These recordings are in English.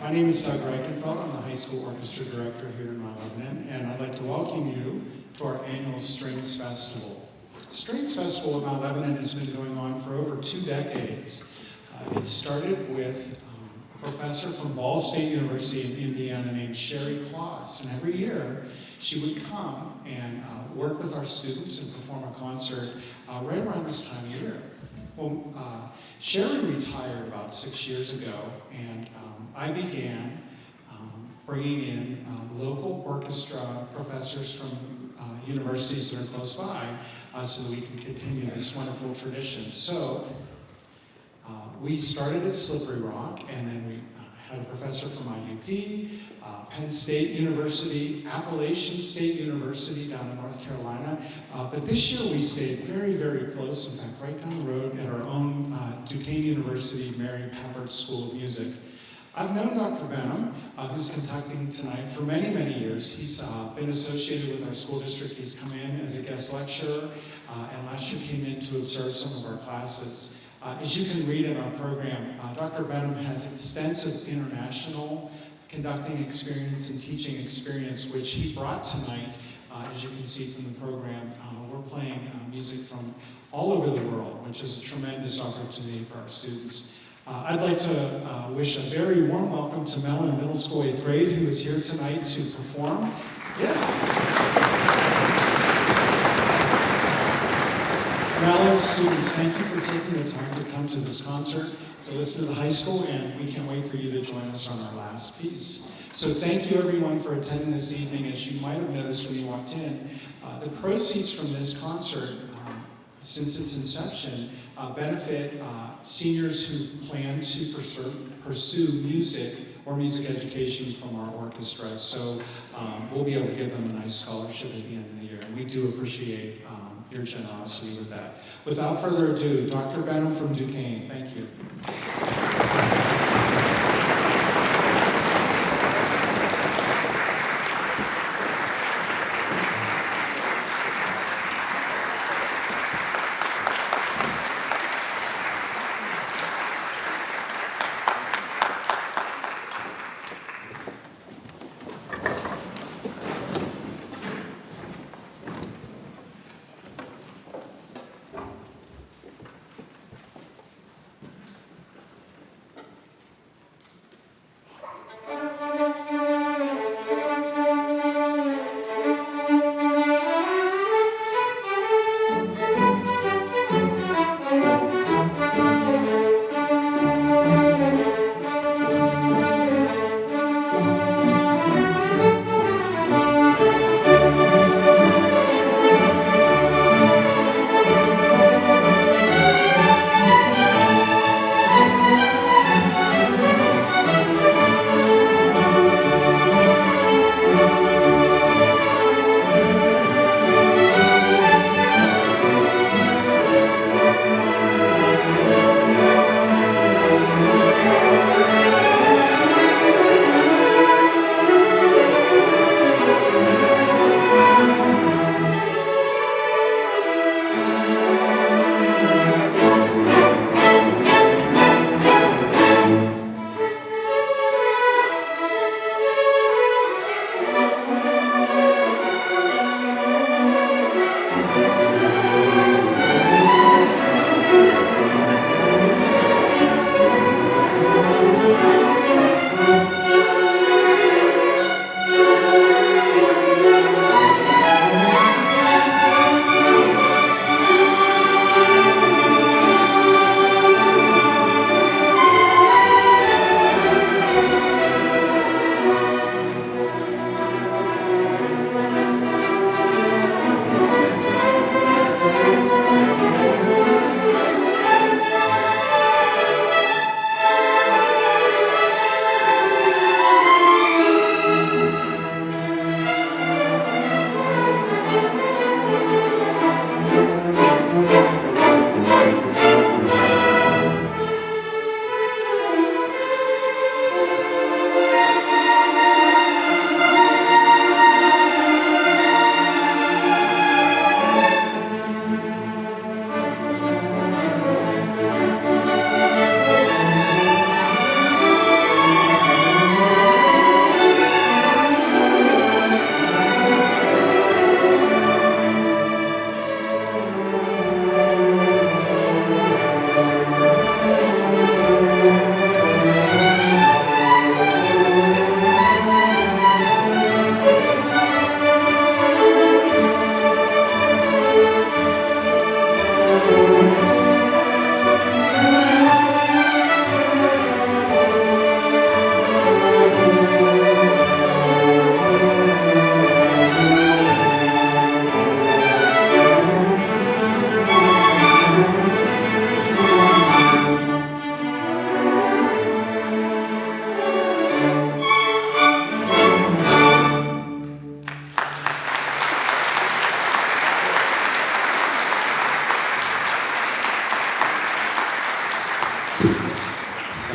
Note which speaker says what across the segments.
Speaker 1: My name is Doug Reichenfeld. I'm the high school orchestra director here in Mount Lebanon, and I'd like to welcome you to our annual Strings Festival. Strings Festival at Mount Lebanon has been going on for over 2 decades. It started with a professor from Ball State University in Indiana named Sherry Kloss, and every year she would come and work with our students and perform a concert right around this time of year. Well, Sherry retired about 6 years ago, and I began bringing in local orchestra professors from universities that are close by so that we can continue this wonderful tradition. So we started at Slippery Rock, and then we had a professor from IUP, Penn State University, Appalachian State University down in North Carolina. But this year we stayed very, very close, in fact, right down the road at our own Duquesne University Mary Peppard School of Music. I've known Dr. Benham, who's conducting tonight, for many, many years. He's been associated with our school district. He's come in as a guest lecturer, and last year came in to observe some of our classes. As you can read in our program, Dr. Benham has extensive international conducting experience and teaching experience, which he brought tonight. As you can see from the program, we're playing music from all over the world, which is a tremendous opportunity for our students. I'd like to wish a very warm welcome to Mellon Middle School 8th grade, who is here tonight to perform. Mellon students, thank you for taking the time to come to this concert, to listen to the high school, and we can't wait for you to join us on our last piece. So thank you everyone for attending this evening. As you might have noticed when you walked in, the proceeds from this concert, since its inception, benefit seniors who plan to pursue music or music education from our orchestra. So we'll be able to give them a nice scholarship at the end of the year. And we do appreciate your generosity with that. Without further ado, Dr. Benham from Duquesne. Thank you.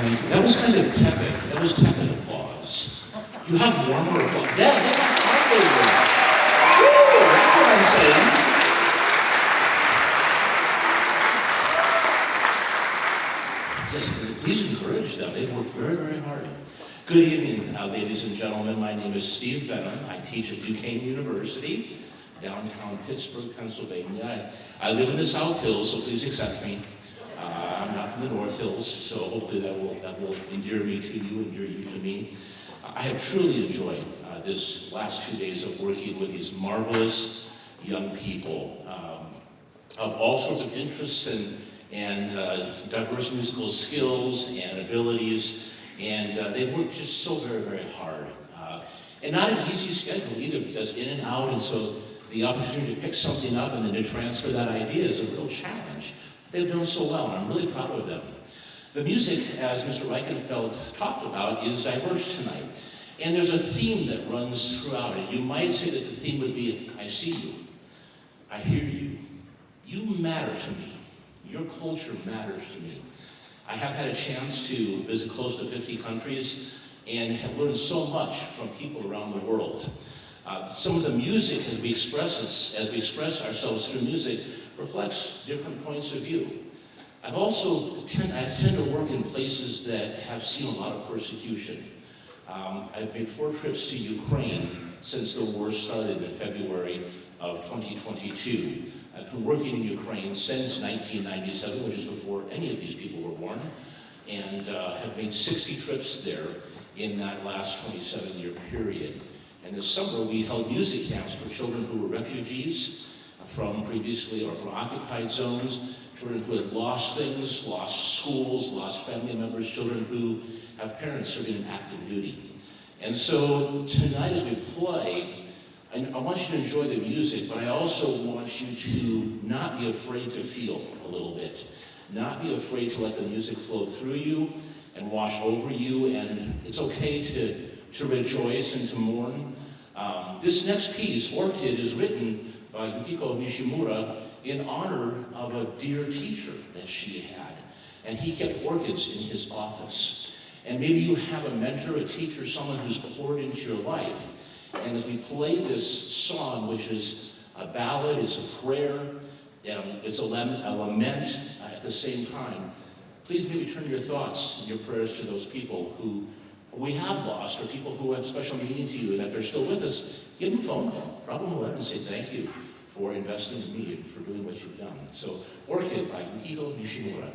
Speaker 2: Thank you. That was kind of tepid. That was tepid applause. You have warmer applause. That's what I'm saying. Yes, please encourage them. They've worked very, very hard. Good evening, ladies and gentlemen. My name is Steve Benham. I teach at Duquesne University, downtown Pittsburgh, Pennsylvania. I live in the South Hills, so please accept me. I'm not from the North Hills, so hopefully that will endear me to you, endear you to me. I have truly enjoyed this last 2 days of working with these marvelous young people of all sorts of interests and diverse musical skills and abilities, and they work just so very, very hard. And not an easy schedule either, because in and out, and so the opportunity to pick something up and then to transfer that idea is a real challenge. They've done so well, and I'm really proud of them. The music, as Mr. Reichenfeld talked about, is diverse tonight. And there's a theme that runs throughout it. You might say that the theme would be, I see you, I hear you, you matter to me, your culture matters to me. I have had a chance to visit close to 50 countries and have learned so much from people around the world. Some of the music as we express ourselves through music reflects different points of view. I tend to work in places that have seen a lot of persecution. I've made 4 trips to Ukraine since the war started in February of 2022. I've been working in Ukraine since 1997, which is before any of these people were born, and have made 60 trips there in that last 27-year period. And this summer we held music camps for children who were refugees from previously or from occupied zones, children who had lost things, lost schools, lost family members, children who have parents serving in active duty. And so tonight as we play, I want you to enjoy the music, but I also want you to not be afraid to feel a little bit. Not be afraid to let the music flow through you and wash over you, and it's okay to rejoice and to mourn. This next piece, Orchid, is written by Yukiko Nishimura in honor of a dear teacher that she had. And he kept orchids in his office. And maybe you have a mentor, a teacher, someone who's poured into your life. And as we play this song, which is a ballad, it's a prayer, it's a lament at the same time, please maybe turn your thoughts and your prayers to those people who we have lost, or people who have special meaning to you. And if they're still with us, give them a phone call, drop them a letter and say thank you for investing in me and for doing what you've done. So, Orchid by Yukiko Nishimura.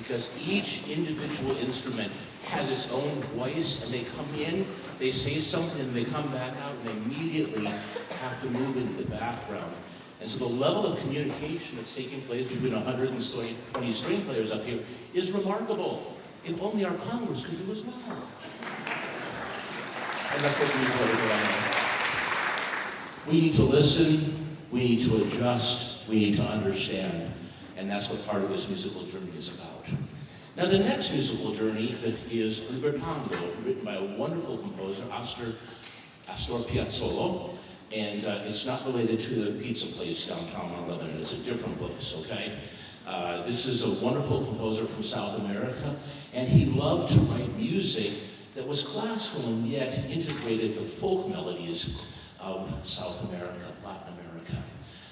Speaker 2: because each individual instrument has its own voice, and they come in, they say something, and they come back out, and they immediately have to move into the background. And so the level of communication that's taking place between 120 string players up here is remarkable. If only our Congress could do as well. And that's what we need to listen, we need to adjust, we need to understand. And that's what part of this musical journey is about. Now the next musical journey is Libertango, written by a wonderful composer, Astor Piazzolla. And it's not related to the pizza place downtown in Lebanon. It's a different place, okay? This is a wonderful composer from South America, and he loved to write music that was classical and yet integrated the folk melodies of South America, Latin America.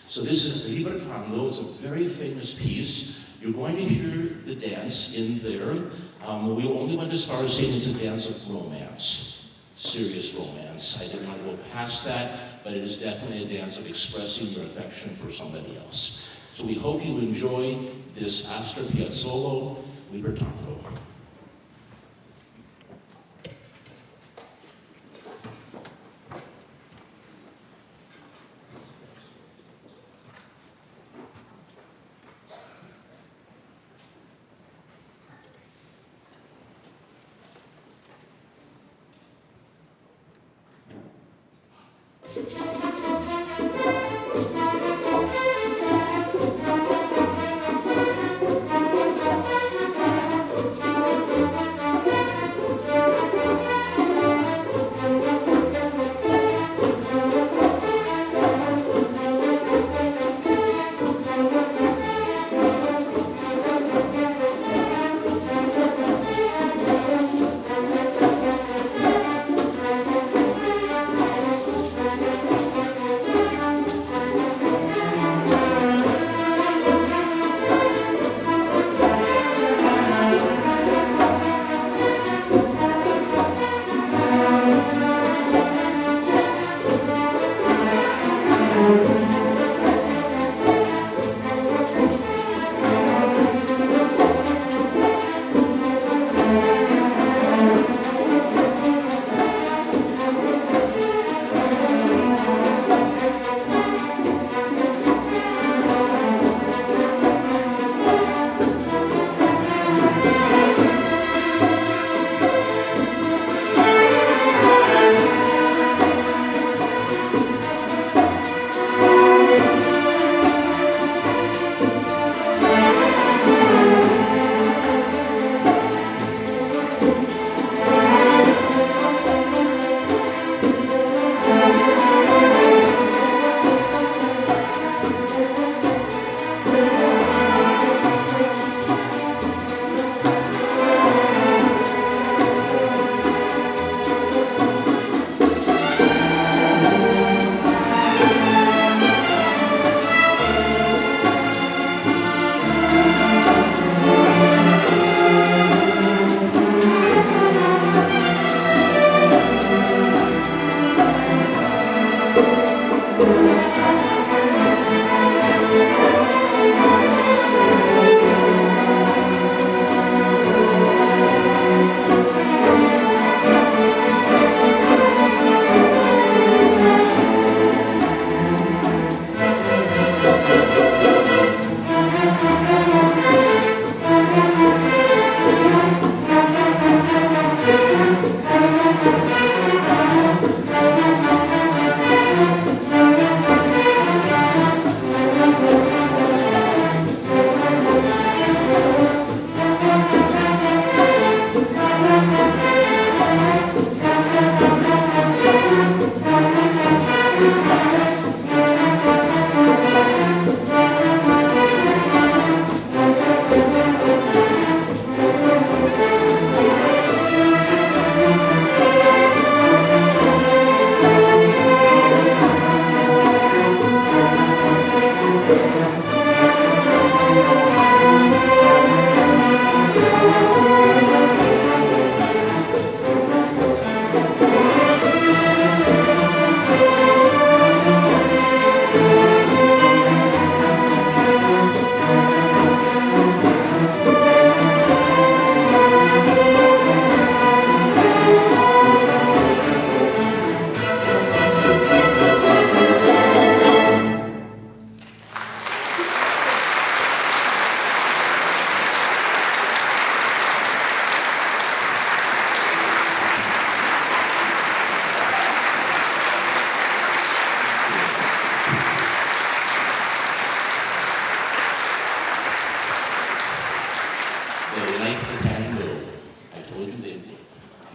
Speaker 2: So this is Libertango. It's a very famous piece. You're going to hear the dance in there. We only went as far as saying it's a dance of romance, serious romance. I didn't want to go past that, but it is definitely a dance of expressing your affection for somebody else. So we hope you enjoy this Astor Piazzolla Libertango.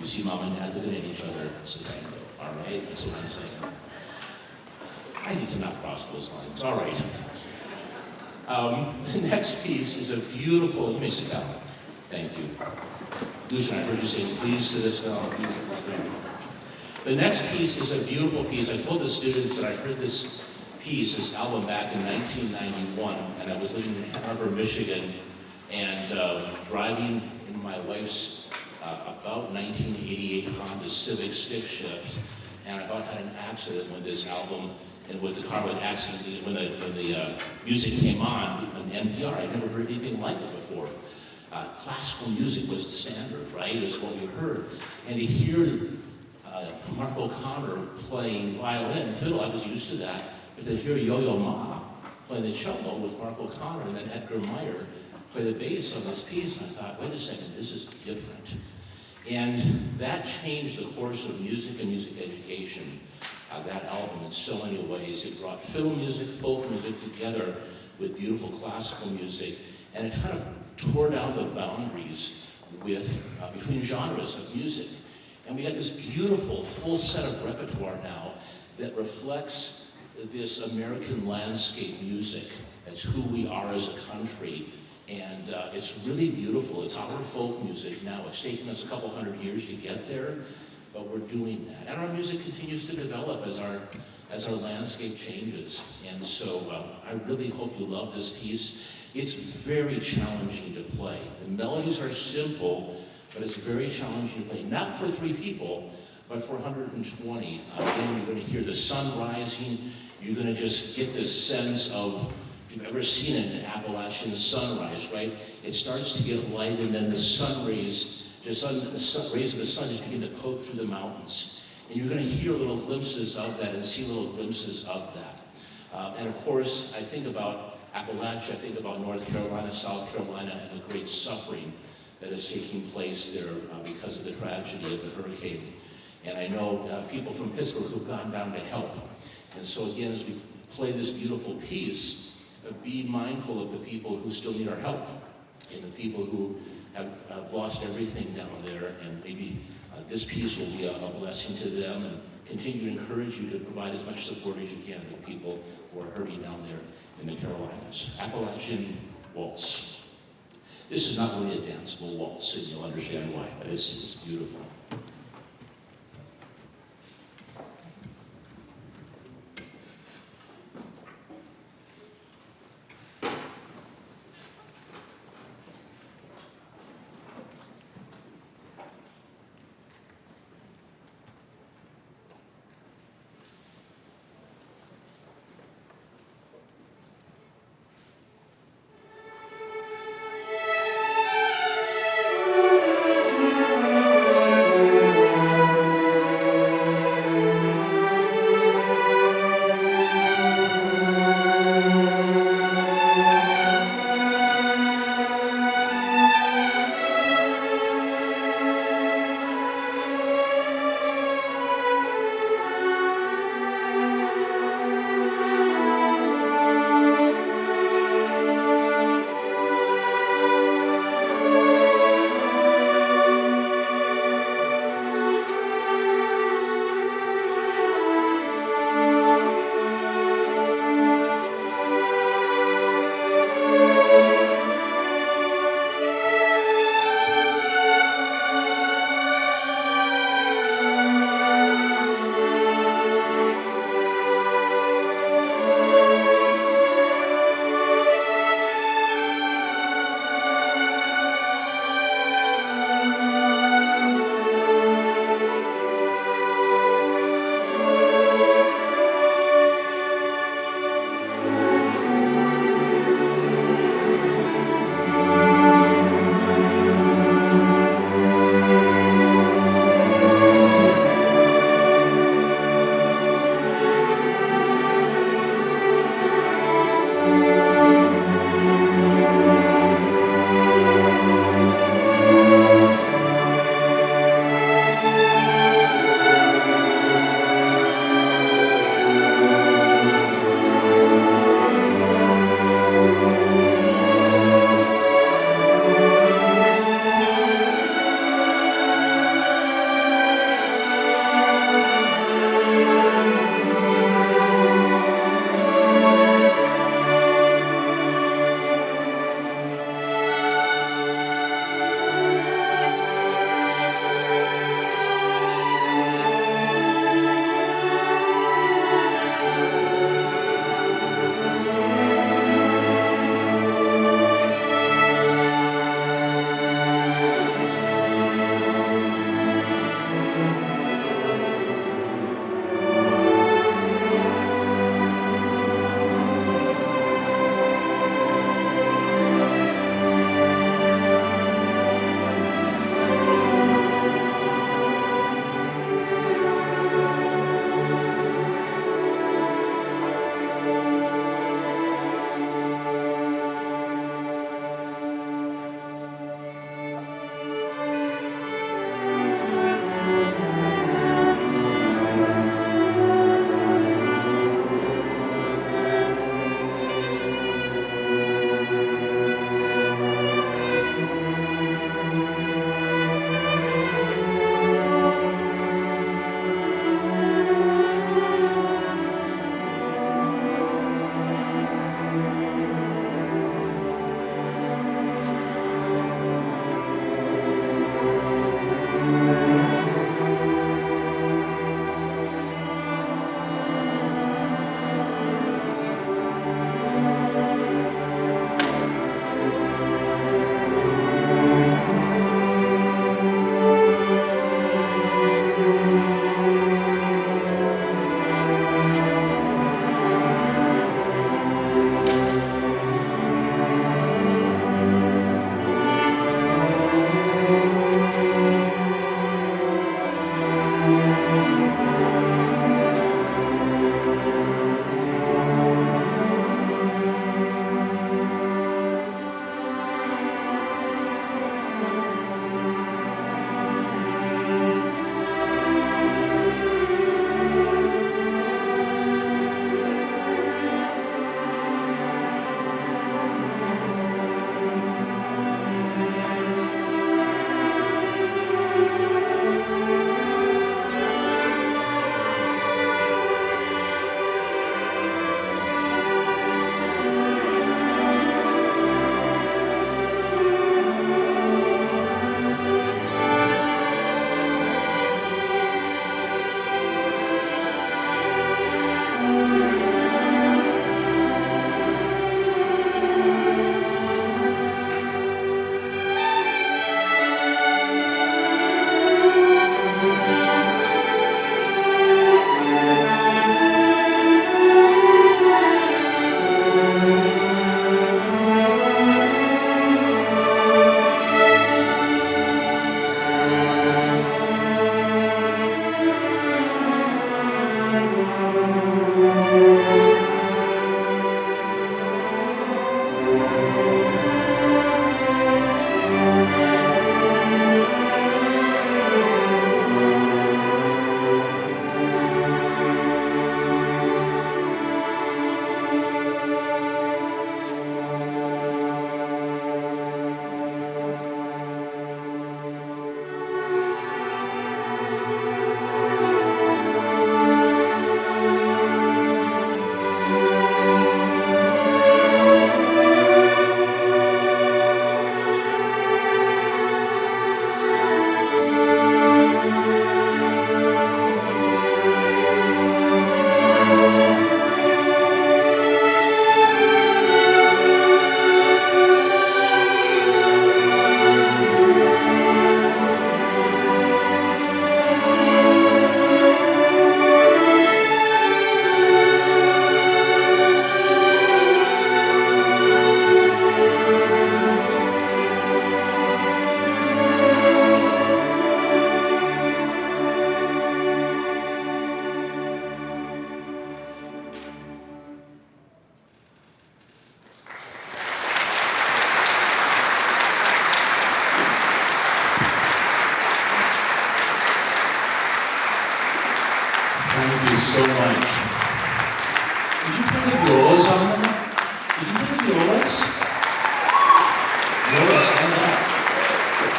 Speaker 2: see mom and dad looking at each other, say thank you. All right, that's what I'm saying. I need to not cross those lines. All right. The next piece is a beautiful, you may sit down. Thank you. Lucian, I heard you say, please sit us down, please sit us down. The next piece is a beautiful piece. I told the students that I heard this piece, this album, back in 1991, and I was living in Ann Arbor, Michigan, and driving in my wife's about 1988 Honda Civic stick shift, and I about had an accident with this album, and with the car with accident, when the music came on NPR, I'd never heard anything like it before. Classical music was the standard, right? It was what we heard. And to hear Mark O'Connor playing violin and fiddle, I was used to that. But to hear Yo-Yo Ma playing the cello with Mark O'Connor and then Edgar Meyer play the bass on this piece, and I thought, wait a second, this is different. And that changed the course of music and music education. That album, in so many ways, it brought fiddle music, folk music together with beautiful classical music, and it kind of tore down the boundaries between genres of music. And we got this beautiful whole set of repertoire now that reflects this American landscape music. It's who we are as a country. And it's really beautiful. It's our folk music now. It's taken us a couple hundred years to get there, but we're doing that. And our music continues to develop as our landscape changes. And so I really hope you love this piece. It's very challenging to play. The melodies are simple, but it's very challenging to play. Not for 3 people, but for 120. Again, you're going to hear the sun rising. You're going to just get this sense of, if you've ever seen an Appalachian sunrise, right? It starts to get light, and then the sun rays of the sun just begin to poke through the mountains. And you're going to hear little glimpses of that and see little glimpses of that. And of course, I think about Appalachia, I think about North Carolina, South Carolina, and the great suffering that is taking place there because of the tragedy of the hurricane. And I know people from Pittsburgh who've gone down to help. And so again, as we play this beautiful piece, be mindful of the people who still need our help, and the people who have lost everything down there, and maybe this piece will be a blessing to them, and continue to encourage you to provide as much support as you can to people who are hurting down there in the Carolinas. Appalachian Waltz. This is not really a danceable waltz, and you'll understand why, but it's beautiful.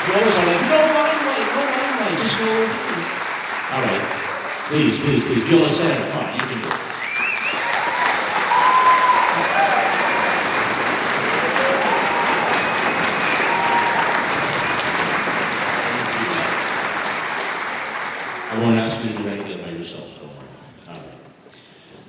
Speaker 2: Violas are like, no limelight, just no. All right, please, Viola Santa, come on, you can do it. I won't ask you to do anything by yourself, don't worry. All right.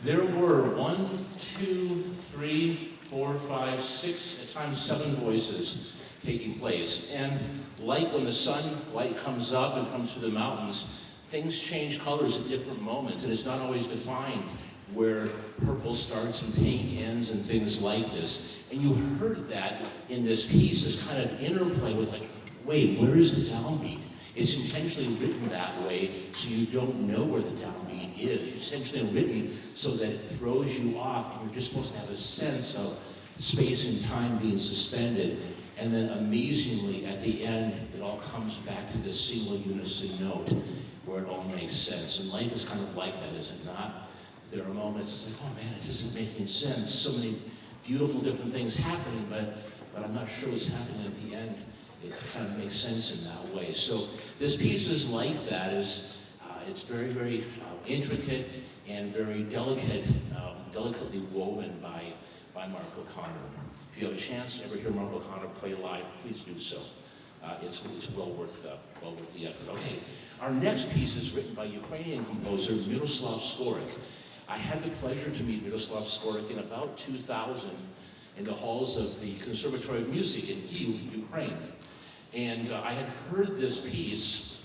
Speaker 2: There were 1, 2, 3, 4, 5, 6, at times 7 voices taking place. And like when the sunlight comes up and comes through the mountains, things change colors at different moments, and it's not always defined where purple starts and pink ends and things like this. And you heard that in this piece, this kind of interplay with like, wait, where is the downbeat? It's intentionally written that way so you don't know where the downbeat is. It's intentionally written so that it throws you off, and you're just supposed to have a sense of space and time being suspended. And then amazingly, at the end, it all comes back to this single unison note where it all makes sense. And life is kind of like that, is it not? There are moments it's like, oh man, it isn't making sense. So many beautiful different things happening, but I'm not sure what's happening at the end. It kind of makes sense in that way. So this piece is like that. It's very, very intricate and very delicate, delicately woven by Mark O'Connor. If you have a chance to ever hear Mark O'Connor play live, please do so. It's well worth the effort. Okay, our next piece is written by Ukrainian composer Miroslav Skorik. I had the pleasure to meet Miroslav Skorik in about 2000 in the halls of the Conservatory of Music in Kyiv, Ukraine. And I had heard this piece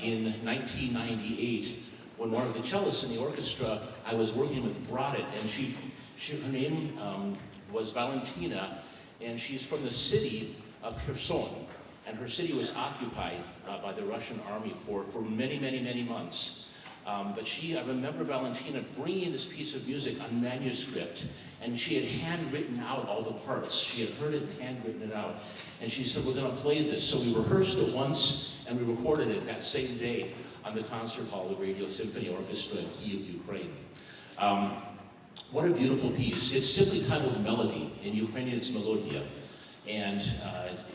Speaker 2: in 1998 when one of the cellists in the orchestra I was working with brought it, and her name was Valentina, and she's from the city of Kherson, and her city was occupied by the Russian army for many, many, many months. But I remember Valentina bringing this piece of music on manuscript, and she had handwritten out all the parts. She had heard it and handwritten it out. And she said, we're going to play this. So we rehearsed it once, and we recorded it that same day on the concert hall of the Radio Symphony Orchestra in Kyiv, Ukraine. What a beautiful piece. It's simply titled Melody. In Ukrainian, it's Melodia. And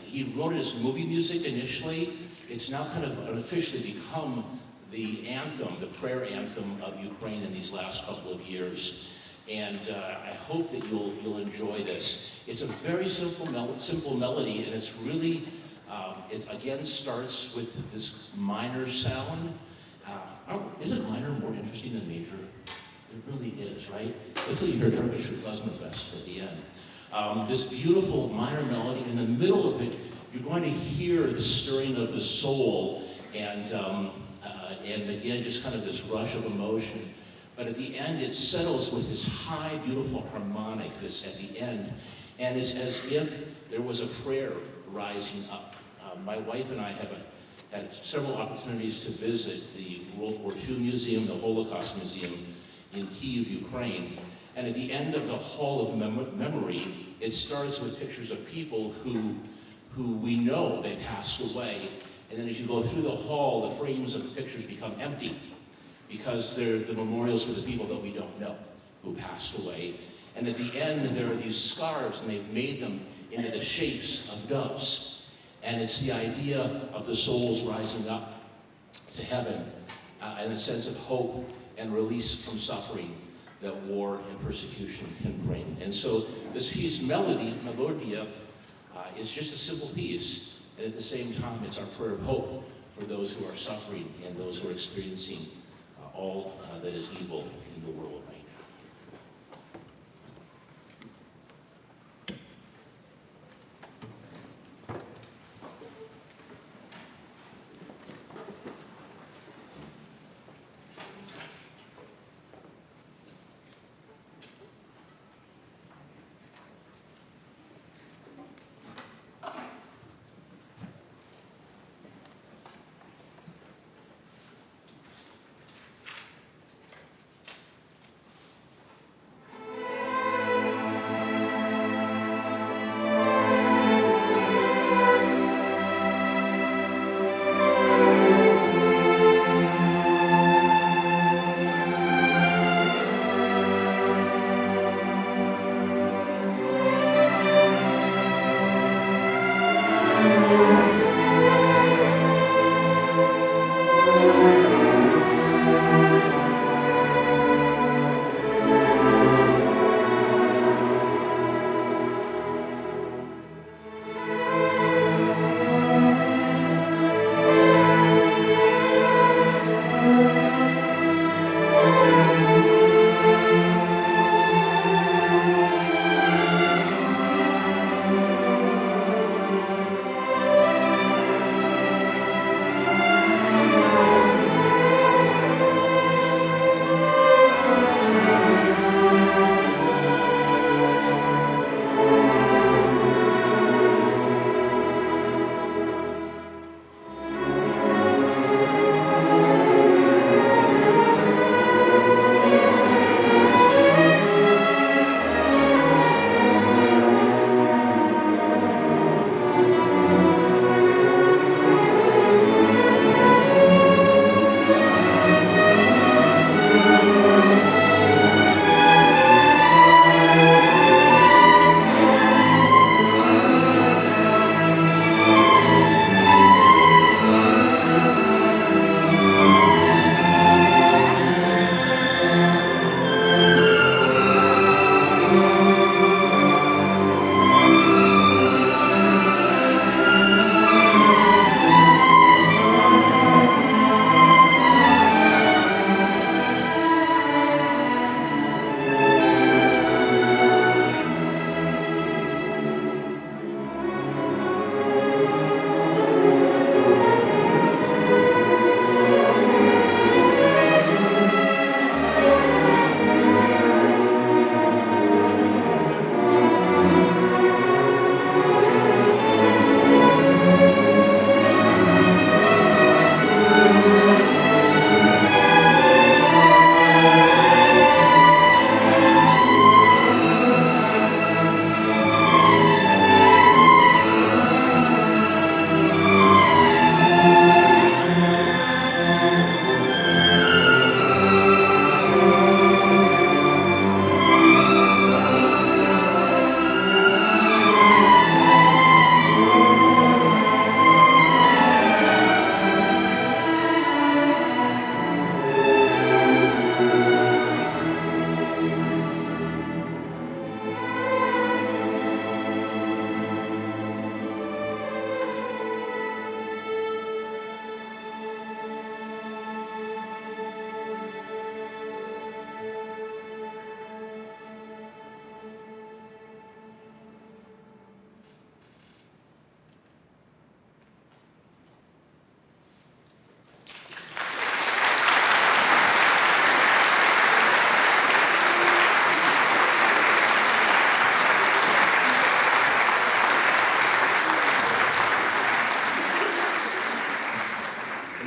Speaker 2: he wrote it as movie music initially. It's now kind of unofficially become the anthem, the prayer anthem of Ukraine in these last couple of years. And I hope that you'll enjoy this. It's a very simple melody, and it's really, it again starts with this minor sound. Isn't minor more interesting than major? It really is, right? Until you hear Turkish or Klezmerfest at the end. This beautiful minor melody, in the middle of it, you're going to hear the stirring of the soul, and again, just kind of this rush of emotion. But at the end, it settles with this high, beautiful harmonic at the end. And it's as if there was a prayer rising up. My wife and I have had several opportunities to visit the World War II Museum, the Holocaust Museum in Kyiv, Ukraine. And at the end of the Hall of Memory, it starts with pictures of people who we know they passed away. And then as you go through the hall, the frames of the pictures become empty because they're the memorials for the people that we don't know who passed away. And at the end, there are these scarves, and they've made them into the shapes of doves. And it's the idea of the souls rising up to heaven and a sense of hope and release from suffering that war and persecution can bring. And so this piece, Melodia, is just a simple piece. And at the same time, it's our prayer of hope for those who are suffering and those who are experiencing all that is evil in the world right now.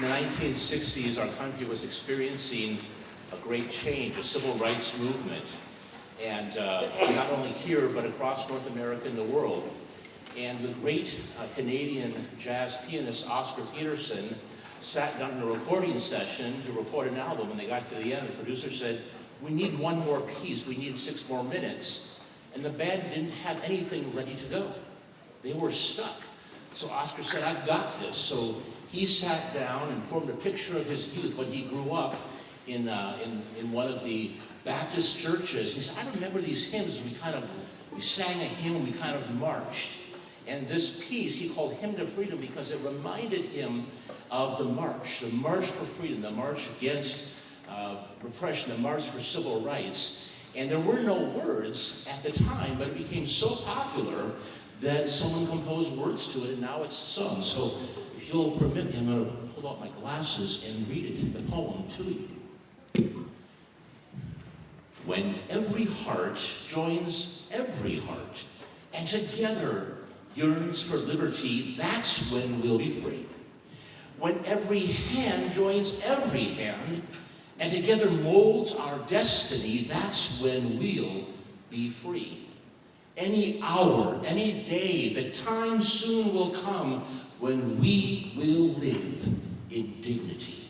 Speaker 2: the 1960s, our country was experiencing a great change, a civil rights movement, and not only here, but across North America and the world. And the great Canadian jazz pianist Oscar Peterson sat down in a recording session to record an album. When they got to the end, the producer said, "We need one more piece, we need 6 more minutes." And the band didn't have anything ready to go. They were stuck. So Oscar said, "I've got this." So he sat down and formed a picture of his youth when he grew up in one of the Baptist churches. He said, "I remember these hymns. We sang a hymn, we kind of marched." And this piece he called Hymn to Freedom because it reminded him of the march for freedom, the march against repression, the march for civil rights. And there were no words at the time, but it became so popular that someone composed words to it, and now it's sung. So if you'll permit me, I'm going to pull out my glasses and read it, the poem, to you. When every heart joins every heart, and together yearns for liberty, that's when we'll be free. When every hand joins every hand, and together molds our destiny, that's when we'll be free. Any hour, any day, the time soon will come when we will live in dignity.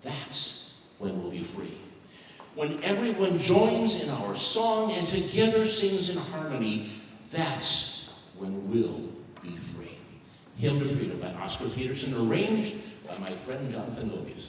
Speaker 2: That's when we'll be free. When everyone joins in our song and together sings in harmony, that's when we'll be free. Hymn to Freedom by Oscar Peterson, arranged by my friend Jonathan Novius.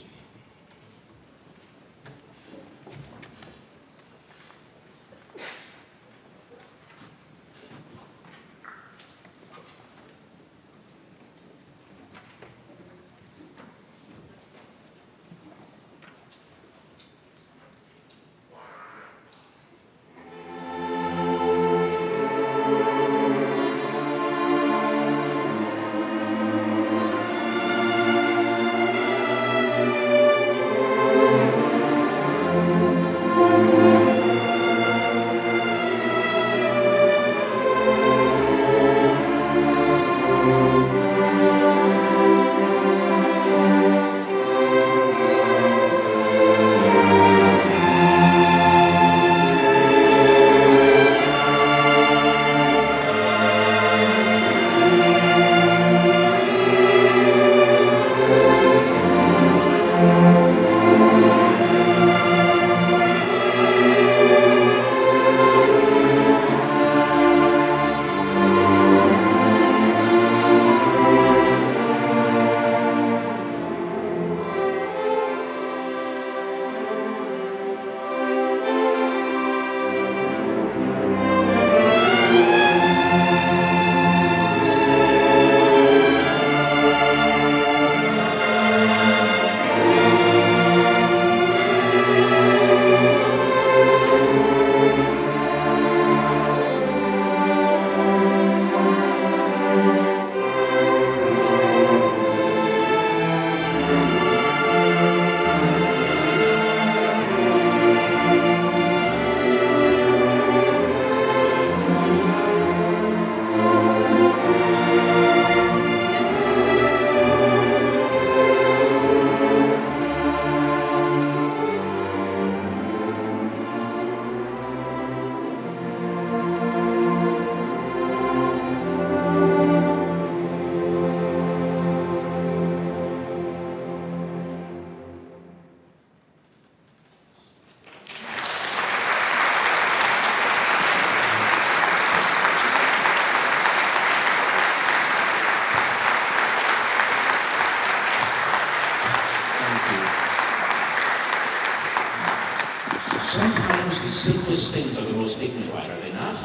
Speaker 2: Sometimes the simplest things are the most dignified, are they not?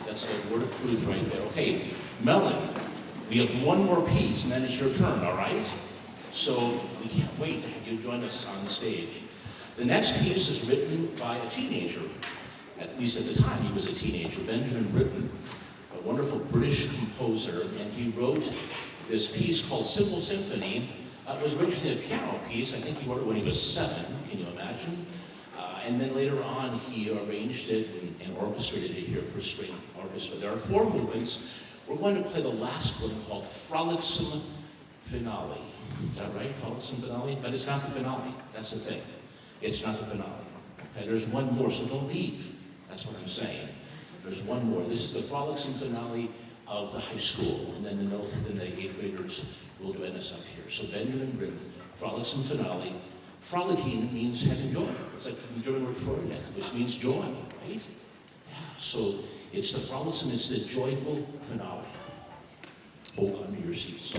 Speaker 2: That's a word of truth right there. Okay, Melon, we have one more piece and then it's your turn, all right? So we can't wait to have you join us on the stage. The next piece is written by a teenager. At least at the time he was a teenager, Benjamin Britten, a wonderful British composer, and he wrote this piece called Simple Symphony. It was originally a piano piece. I think he wrote it when he was 7, can you imagine? And then later on, he arranged it and orchestrated it here for string orchestra. There are 4 movements. We're going to play the last one called Frolicsome finale. Is that right? Frolicsome finale? But it's not the finale. That's the thing. It's not the finale. Okay, there's one more, so don't leave. That's what I'm saying. There's one more. This is the frolicsome finale of the high school, and then the 8th graders will join us up here. So Benjamin Britton, frolicsome finale. Frolicking means having joy. It's like the German word Freude, which means joy, right? Yeah, so it's the frolicsome, it's the joyful finale. Hold on to your seats.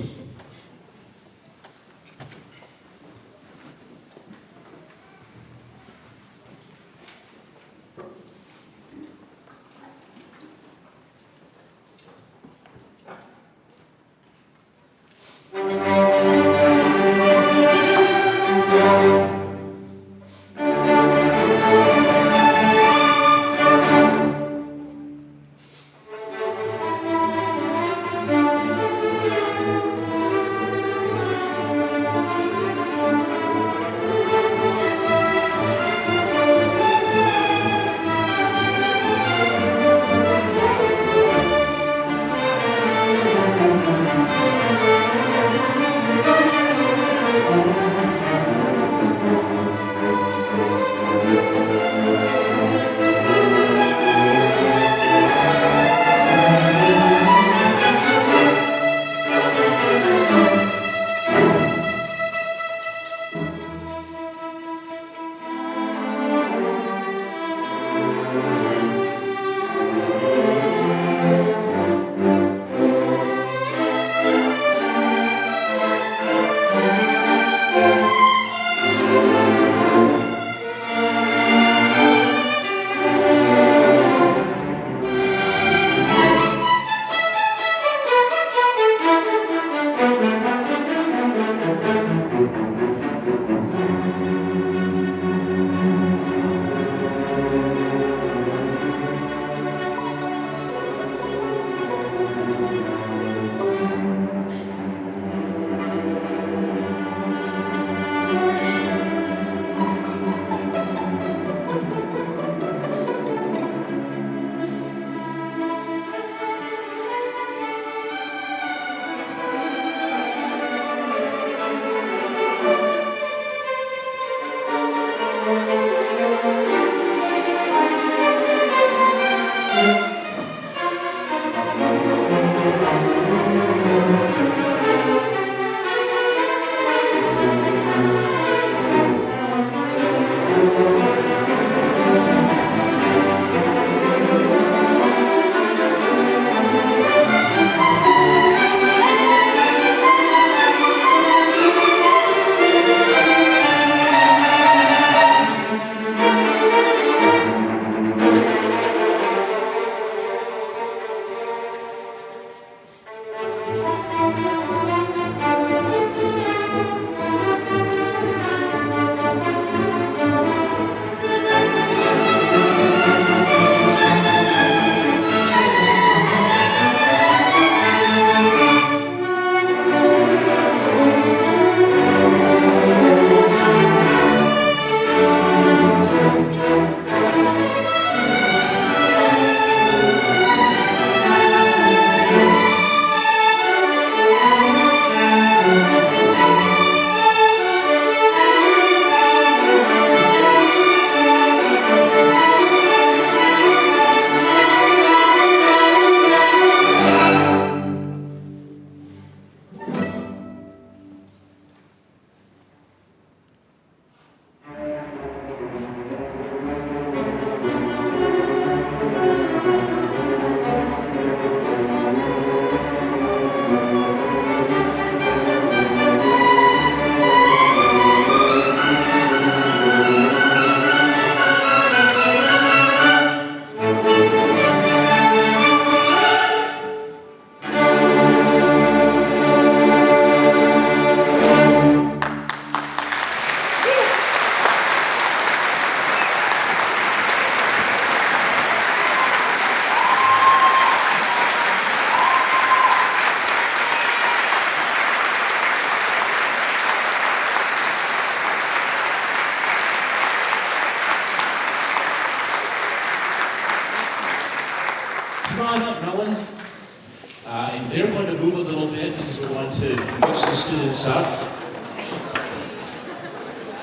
Speaker 2: to mix the students up.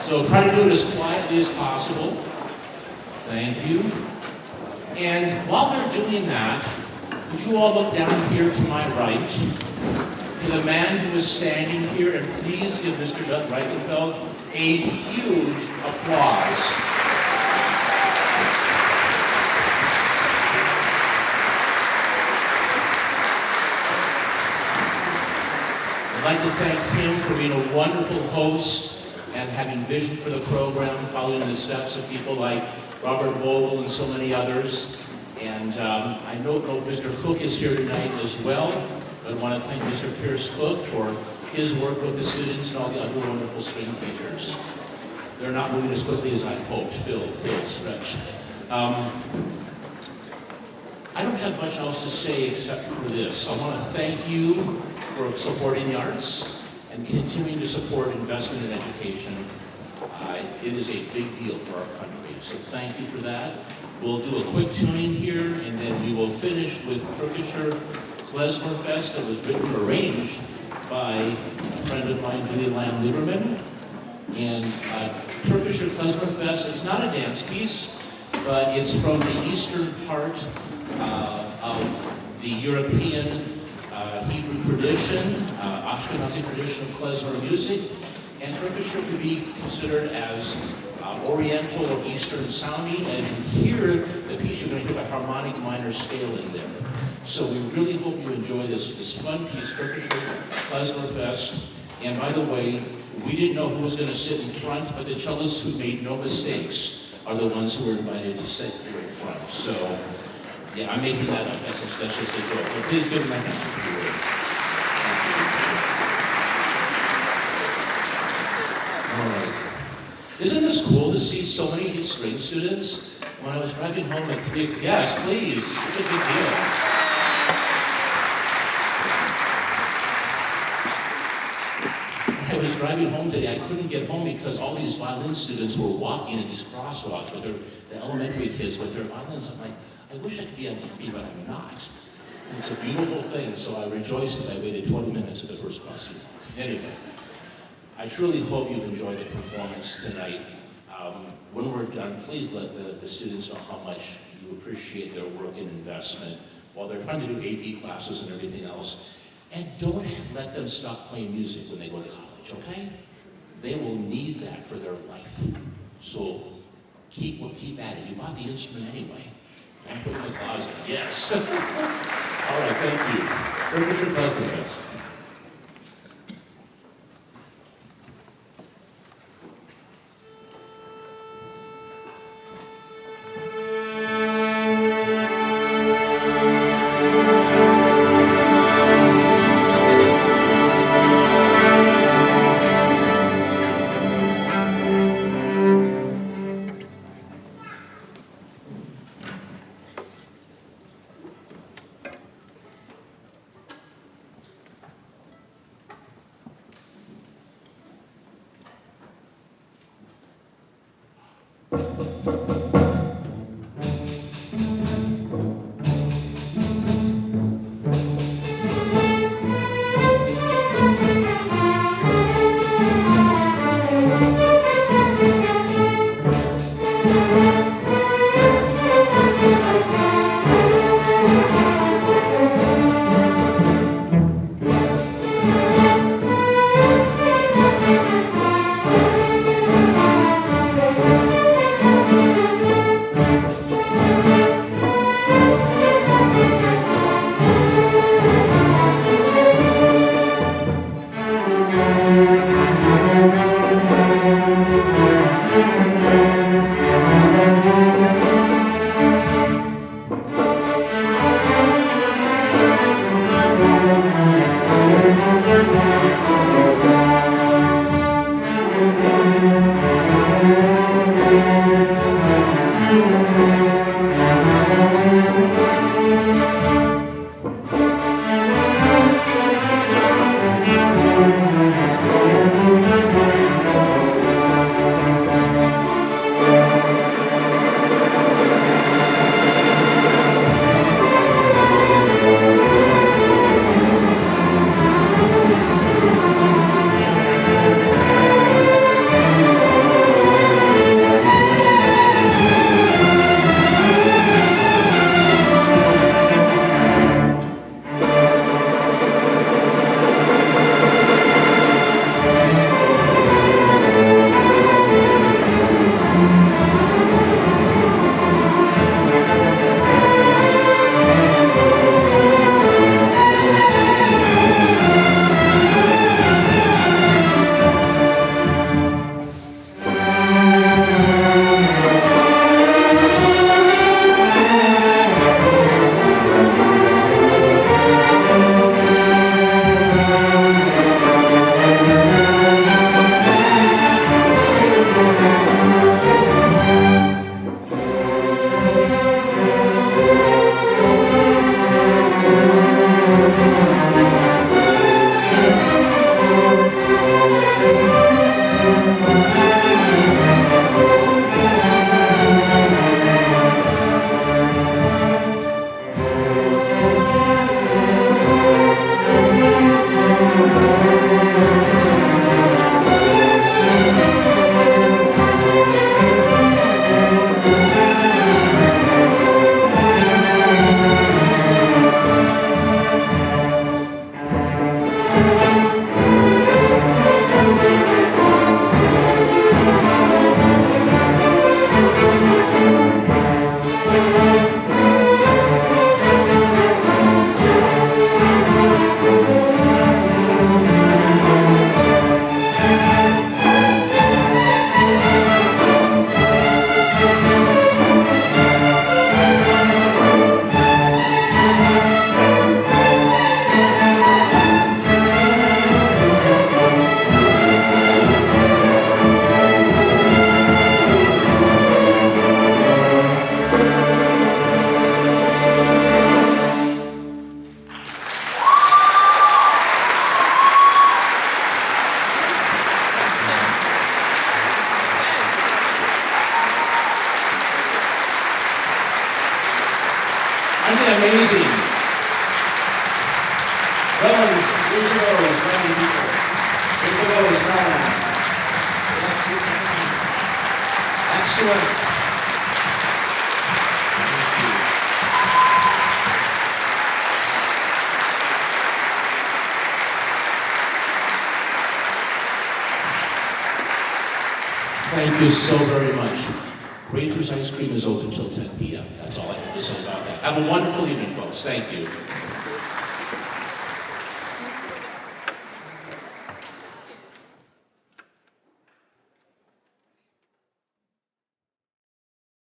Speaker 2: So try to do it as quietly as possible. Thank you. And while they're doing that, would you all look down here to my right, to the man who is standing here, and please give Mr. Doug Reichenfeld a huge applause. I'd like to thank him for being a wonderful host and having vision for the program, following the steps of people like Robert Vogel and so many others. And I don't know if Mr. Cook is here tonight as well, but I want to thank Mr. Pierce Cook for his work with the students and all the other wonderful string teachers. They're not moving as quickly as I hoped. Phil, stretch. I don't have much else to say except for this. I want to thank you for supporting the arts and continuing to support investment in education. It is a big deal for our country, so thank you for that. We'll do a quick tuning here, and then we will finish with Turkischer Klezmer Fest that was written and arranged by a friend of mine, Julie Lamb Lieberman. And Turkischer Klezmer Fest is not a dance piece, but it's from the eastern part of the European Hebrew tradition, Ashkenazi tradition of klezmer music, and Turkischer could be considered as Oriental or Eastern sounding. And you hear the piece, you're going to hear a harmonic minor scale in there. So we really hope you enjoy this fun piece, Turkischer Klezmer Fest. And by the way, we didn't know who was going to sit in front, but the cellists who made no mistakes are the ones who were invited to sit here in front. So, yeah, I'm making that up. That's just a joke. But please give them a hand. All right. Isn't this cool to see so many string students? When I was driving home at 3, yes, please. It's a big deal. I was driving home today. I couldn't get home because all these violin students were walking in these crosswalks with the elementary kids with their violins. I'm like, I wish I could be unhappy, but I'm not. And it's a beautiful thing, so I rejoiced that I waited 20 minutes at the first crossing. Anyway, I truly hope you've enjoyed the performance tonight. When we're done, please let the students know how much you appreciate their work and investment while they're trying to do AP classes and everything else. And don't let them stop playing music when they go to college, okay? They will need that for their life. So keep at it. You bought the instrument anyway. Don't put it in the closet. Yes. All right, thank you. Turkischer Klezmer Fest. Rose, here's a rose, Melanie people. Here's a rose, Melanie. Excellent. Thank you so very much. Rangers Ice Cream is open till 10 p.m. That's all I have to say about that. Have a wonderful evening, folks. Thank you.